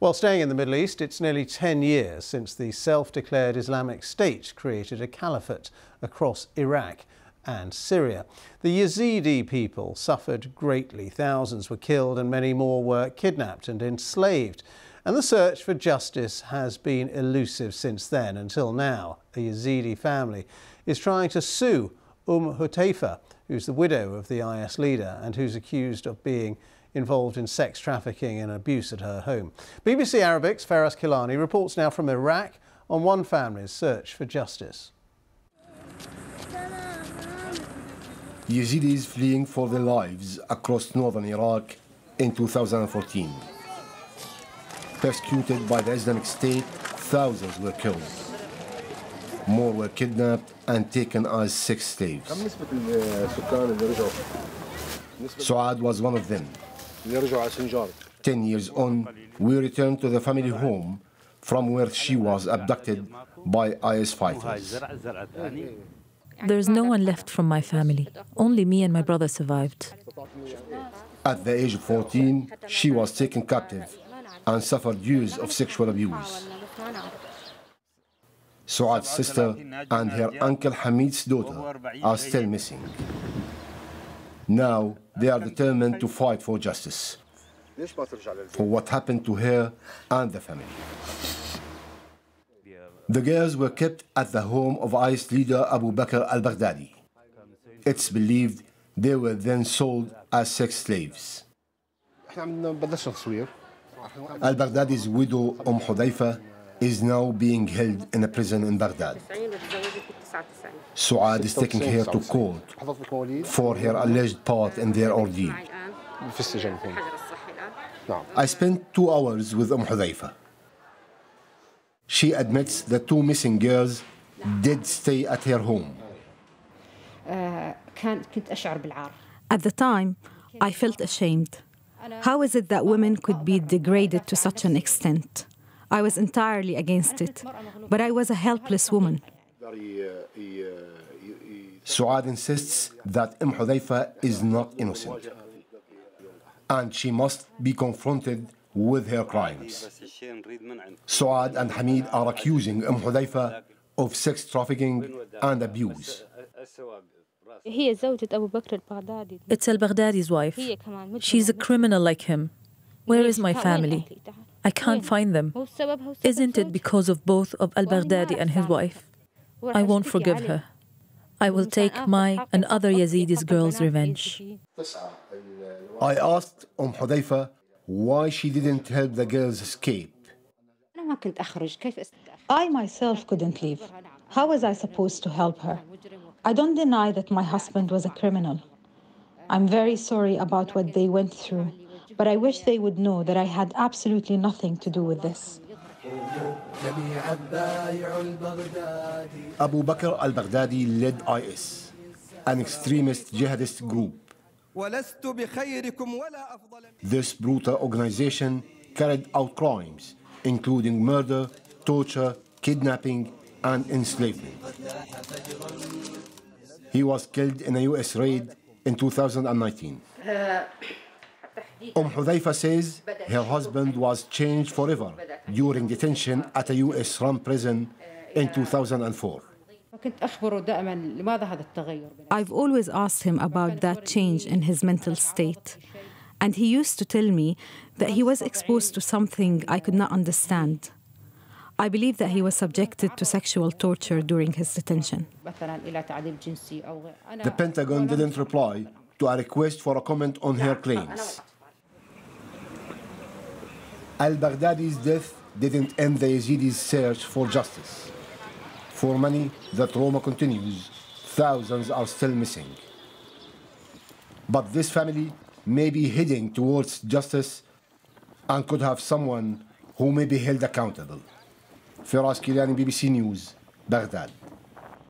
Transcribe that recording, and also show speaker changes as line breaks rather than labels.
Well, staying in the Middle East, it's nearly 10 years since the self-declared Islamic State created a caliphate across Iraq and Syria. The Yazidi people suffered greatly. Thousands were killed and many more were kidnapped and enslaved. And the search for justice has been elusive since then, until now. A Yazidi family is trying to sue Hutaifa, who's the widow of the IS leader and who's accused of being involved in sex trafficking and abuse at her home. BBC Arabic's Faraz Kilani reports now from Iraq on one family's search for justice.
Yazidis fleeing for their lives across northern Iraq in 2014. Persecuted by the Islamic State, thousands were killed. More were kidnapped and taken as sex slaves. Suad was one of them. 10 years on, we returned to the family home from where she was abducted by IS fighters.
There's no one left from my family. Only me and my brother survived.
At the age of 14, she was taken captive and suffered years of sexual abuse. Suad's sister and her uncle Hamid's daughter are still missing. Now they are determined to fight for justice, for what happened to her and the family. The girls were kept at the home of IS leader Abu Bakr al-Baghdadi. It's believed they were then sold as sex slaves. Al-Baghdadi's widow Hudaifa is now being held in a prison in Baghdad. Suad is taking her to court for her alleged part in their ordeal. I spent 2 hours with Hudaifa. She admits the 2 missing girls did stay at her home.
At the time, I felt ashamed. How is it that women could be degraded to such an extent? I was entirely against it, but I was a helpless woman.
Suad insists that Hudaifa is not innocent, and she must be confronted with her crimes. Suad and Hamid are accusing Hudaifa of sex trafficking and abuse.
It's al-Baghdadi's wife. She's a criminal like him. Where is my family? I can't find them. Isn't it because of both of al-Baghdadi and his wife? I won't forgive her. I will take my and other Yazidis girls' revenge.
I asked Hudaifa why she didn't help the girls escape.
I myself couldn't leave. How was I supposed to help her? I don't deny that my husband was a criminal. I'm very sorry about what they went through, but I wish they would know that I had absolutely nothing to do with this.
Abu Bakr al-Baghdadi led IS, an extremist jihadist group. This brutal organization carried out crimes, including murder, torture, kidnapping, and enslavement. He was killed in a US raid in 2019. Hudaifa says her husband was changed forever during detention at a US-run prison in 2004.
I've always asked him about that change in his mental state, and he used to tell me that he was exposed to something I could not understand. I believe that he was subjected to sexual torture during his detention.
The Pentagon didn't reply to a request for a comment on her claims. Al-Baghdadi's death didn't end the Yazidis' search for justice. For many, the trauma continues. Thousands are still missing. But this family may be heading towards justice and could have someone who may be held accountable. Faraz Kilani, BBC News, Baghdad.